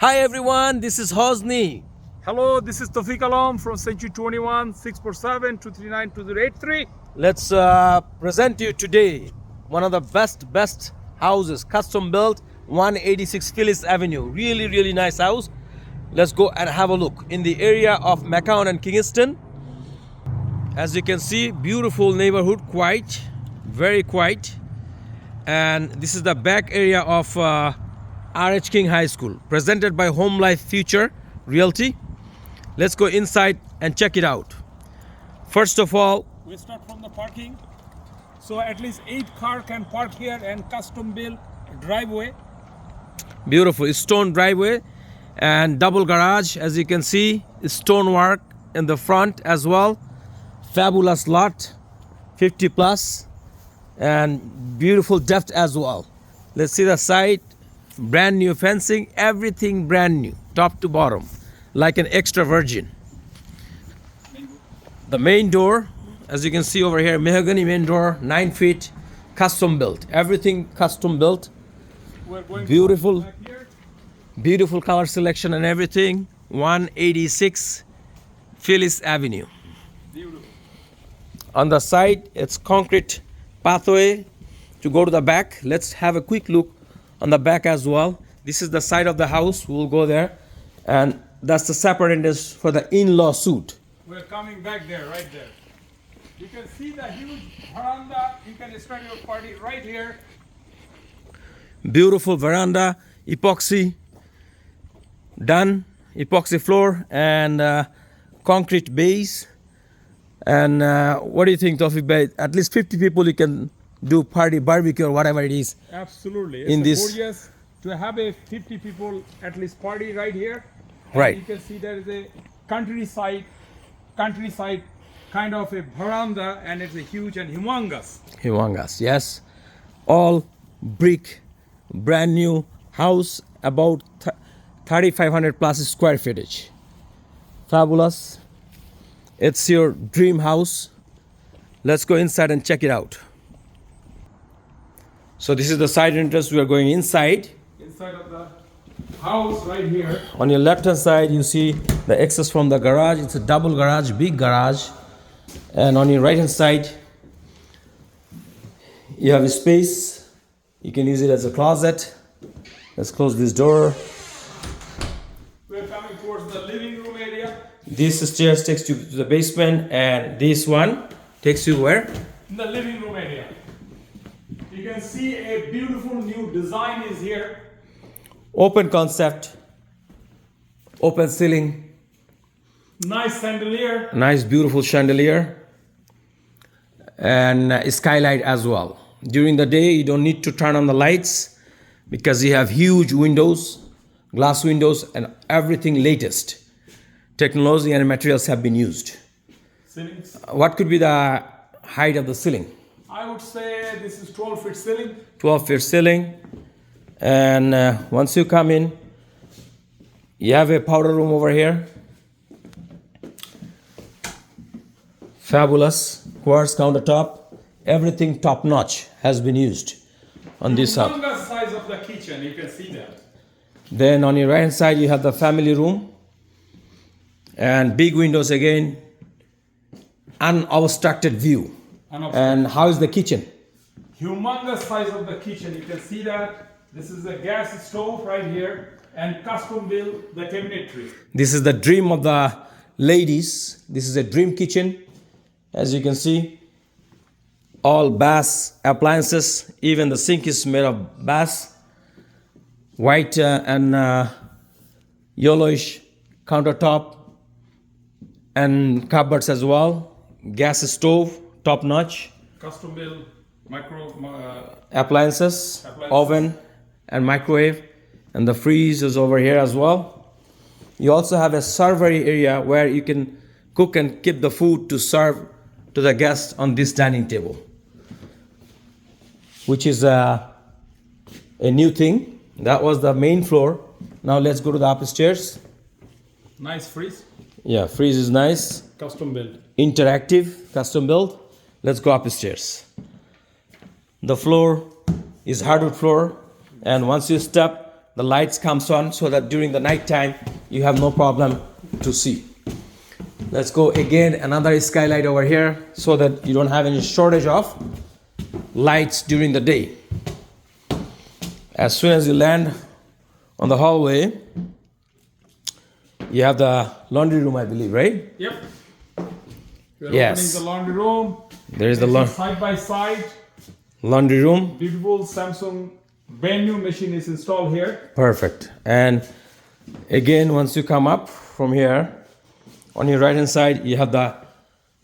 Hi everyone, this is Hosni. Hello, this is Tawfiq Alam from Century 21 647 239 2083. Let's present you today one of the best houses, custom built, 186 Phyllis Avenue. Really nice house. Let's go and have a look in the area of McCown and Kingston. As you can see, beautiful neighborhood, quiet, very quiet. And this is the back area of RH King High School, presented by Home Life Future Realty. Let's go inside and check it out. First of all, We start from the parking. So at least 8 cars can park here and custom built driveway. beautiful stone driveway and double garage. As you can see, stonework in the front as well. Fabulous lot, 50 plus, and beautiful depth as well. Let's see the side. Brand new fencing, everything brand new, top to bottom, like an extra virgin. The main door, as you can see over here, mahogany main door, 9 feet, custom built. Everything custom built. We're going Beautiful. back here. Beautiful color selection and everything. 186 Phyllis Avenue. Beautiful. On the side, it's concrete pathway to go to the back. Let's have a quick look on the back as well. This is the side of the house. We'll go there. And that's the separate entrance for the in-law suite. We're coming back there, right there. You can see the huge veranda. You can start your party right here. Beautiful veranda, epoxy done, epoxy floor and concrete base. And what do you think, Tawfiq Bhai? At least 50 people you can do party, barbecue or whatever it is. Absolutely. In It's this- gorgeous to have a 50 people at least party right here. And Right. You can see there is a countryside kind of a veranda, and it's a huge and humongous. Humongous, yes. All brick, brand new house, about 3,500 plus square footage. Fabulous. It's your dream house. Let's go inside and check it out. So this is the side entrance. We are going inside. Inside of the house right here. On your left hand side, you see the access from the garage. It's a double garage, big garage. And on your right hand side, you have a space. You can use it as a closet. Let's close this door. We're coming towards the living room area. This stairs takes you to the basement, and this one takes you where? In the living room area. You can see a beautiful new design is here. Open concept, open ceiling, Nice chandelier. nice beautiful chandelier, and skylight as well. During the day, you don't need to turn on the lights because you have huge windows, glass windows, and everything latest. Technology and materials have been used. Ceilings. What could be the height of the ceiling? I would say this is 12 feet ceiling. 12 feet ceiling. And once you come in, you have a powder room over here. Fabulous quartz countertop. Everything top notch has been used on this house. Humongous size of the kitchen. You can see that. Then on your right hand side, you have the family room. And big windows again. Unobstructed view. And how is the kitchen? Humongous size of the kitchen. You can see that. This is a gas stove right here and custom built the cabinetry. This is the dream of the ladies. This is a dream kitchen. As you can see, all bass appliances. Even the sink is made of bass. White and yellowish countertop and cupboards as well. Gas stove, top notch. Custom built Appliances, oven and microwave, and the freeze is over here as well. You also have a servery area where you can cook and keep the food to serve to the guests on this dining table, which is a new thing. That was the main floor. Now let's go to the upstairs. Nice freeze. Yeah, freeze is nice, Custom built. interactive, custom built. Let's go upstairs. The floor is hardwood floor, and once you step the lights comes on so that during the night time you have no problem to see. Let's go again, another skylight over here so that you don't have any shortage of lights during the day. As soon as you land on the hallway, you have the laundry room, I believe, right? Yep. We're Yes. opening the laundry room. There is the side by side. laundry room. Beautiful Samsung brand new machine is installed here. Perfect. And again, once you come up from here, on your right hand side, you have the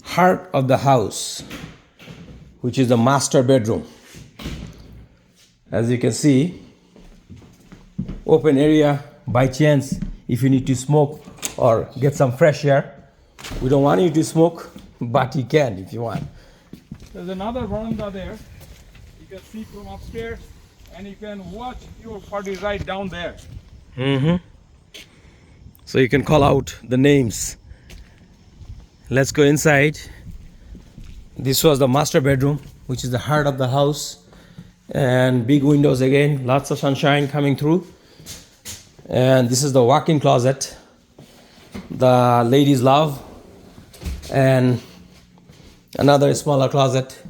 heart of the house, which is the master bedroom. As you can see, open area. By chance, if you need to smoke or get some fresh air, we don't want you to smoke, but you can if you want. There's another veranda there. You can see from upstairs, and you can watch your party right down there. So you can call out the names. Let's go inside. This was the master bedroom, which is the heart of the house, and big windows again, lots of sunshine coming through. And this is the walk-in closet the ladies love, and another smaller closet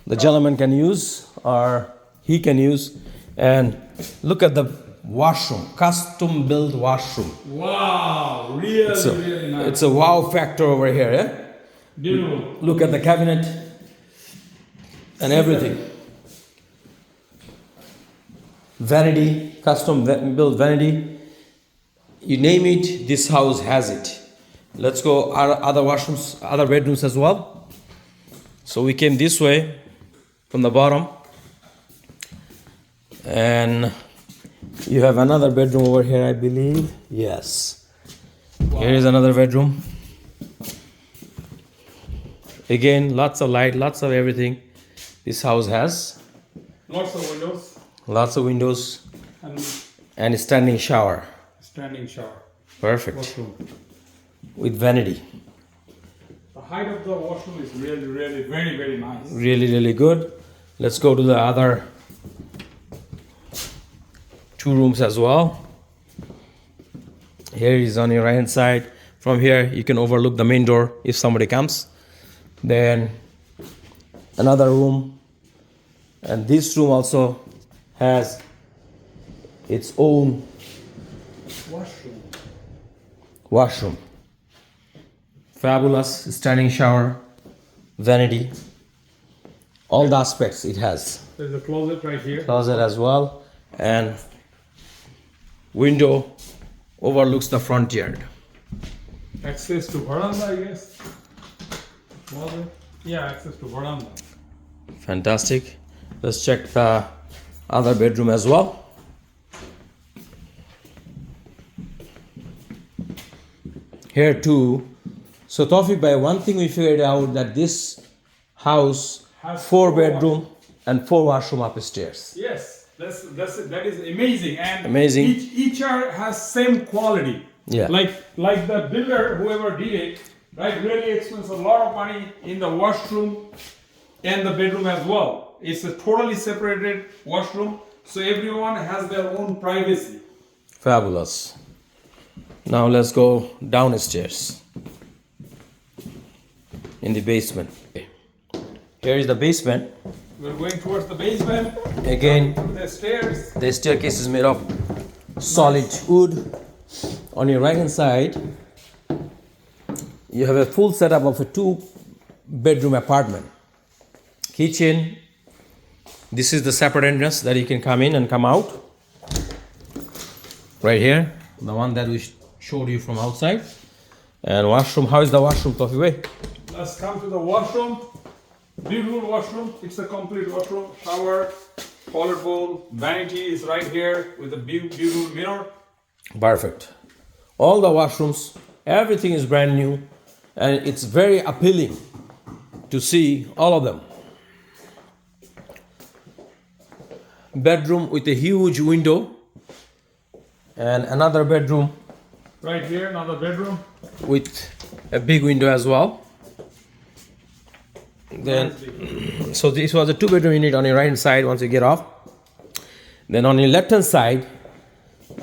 the gentleman can use or he can use. And look at the washroom, custom built washroom. Wow, really nice. It's a wow factor over here, eh? Beautiful. Look at the cabinet and everything. Vanity, custom built vanity. You name it, this house has it. Let's go our other washrooms, other bedrooms as well. So we came this way from the bottom, and you have another bedroom over here, I believe. Yes. Wow. Here is another bedroom. Again, lots of light, lots of everything. This house has lots of windows. Lots of windows and a standing shower. Standing shower. Perfect. Washroom. With vanity. The height of the washroom is really very nice. Really good. Let's go to the other two rooms as well. Here is on your right hand side. From here you can overlook the main door if somebody comes. Then another room, and this room also has its own washroom. Fabulous standing shower, vanity, all the aspects it has. There's a closet right here. Closet as well, and window overlooks the front yard. Access to veranda, I guess. Closet. Yeah, access to veranda. Fantastic. Let's check the other bedroom as well. Here too. So Tawfiq, by one thing we figured out that this house has 4 bedroom and 4 washroom upstairs. Yes, that is amazing. And amazing. Each has same quality. Yeah. Like the builder, whoever did it, right, really spends a lot of money in the washroom and the bedroom as well. It's a totally separated washroom, so everyone has their own privacy. Fabulous. Now let's go downstairs in the basement. Here is the basement. We're going towards the basement. Again, the stairs. The staircase is made of solid wood. On your right hand side, you have a full setup of a 2-bedroom apartment. Kitchen. This is the separate entrance that you can come in and come out. Right here, the one that we showed you from outside. And washroom. How is the washroom, Tawfiq? Let's come to the washroom. Beautiful washroom. It's a complete washroom. Shower, toilet bowl, vanity is right here with a beautiful mirror. Perfect. All the washrooms, everything is brand new, and it's very appealing to see all of them. Bedroom with a huge window, and another bedroom right here, another bedroom with a big window as well. Then, so this was a 2-bedroom unit on your right hand side once you get off. Then on your left hand side,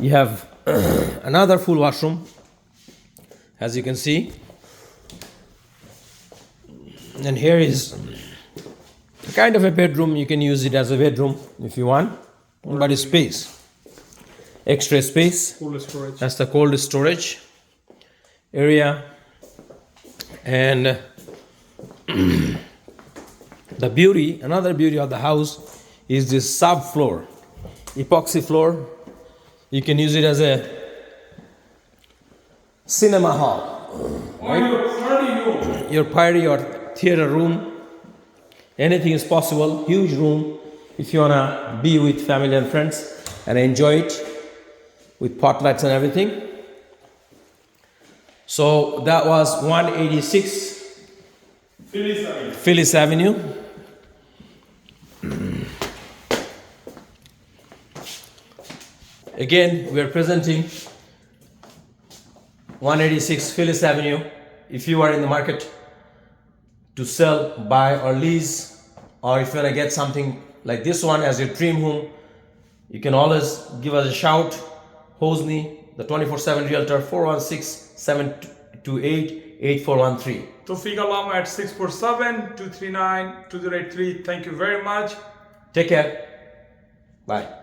You have another full washroom, as you can see. And here is kind of a bedroom. You can use it as a bedroom if you want, but it's space, extra space. Cold storage. That's the cold storage area. And the beauty, another beauty of the house is this subfloor, epoxy floor. You can use it as a cinema hall, your party or theater room. Anything is possible. Huge room if you wanna be with family and friends and enjoy it with potlucks and everything. So that was 186 Phyllis Avenue. Again, we are presenting 186 Phyllis Avenue. If you are in the market to sell, buy or lease, or if you want to get something like this one as your dream home, you can always give us a shout. Hosni, the 24/7 realtor, 416-728-8413. Tawfiq Alam at 647-239-2083. Thank you very much. Take care. Bye.